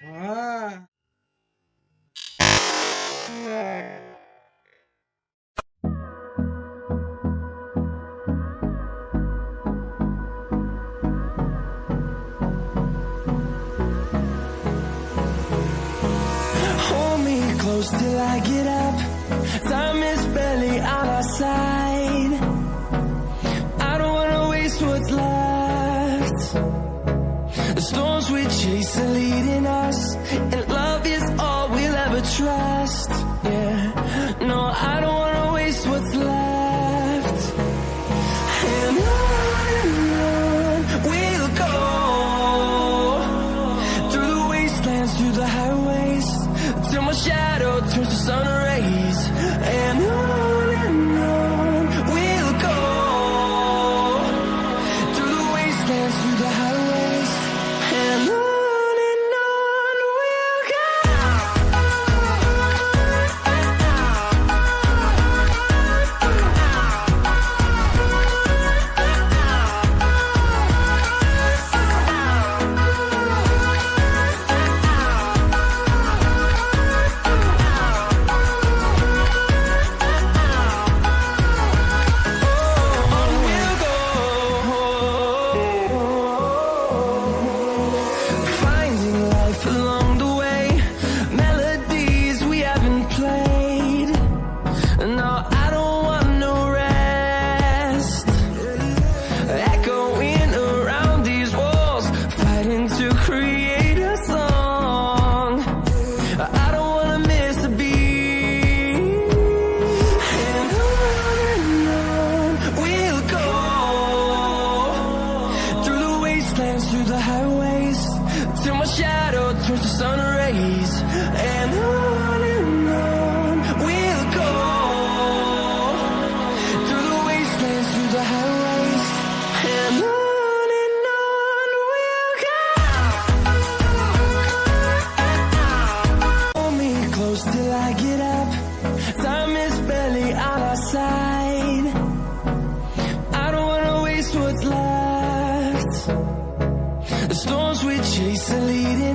Ah. Hold me close till I get up. Time is barely on our side. I don't wanna waste what's left. The storms we chase are leading us, and love is all we'll ever trust. Yeah, no, I don't wanna waste what's left. And on we'll go, through the wastelands, through the highways, till my shadow turns to sun rays. And on we'll go, through the wastelands, through the highways, and on we'll go. Finding life along the way, melodies we haven't played. No, I don't want no rest. Echoing around these walls, fighting to create a song. I don't wanna miss a beat. And on we'll go, through the wastelands, through the highways, till my shadow turns to sun rays. And on we'll go, through the wastelands, through the highways, and on we'll go. Hold me close till I get up. Time is barely on our side. I don't wanna waste what's left. The storms we chase are leading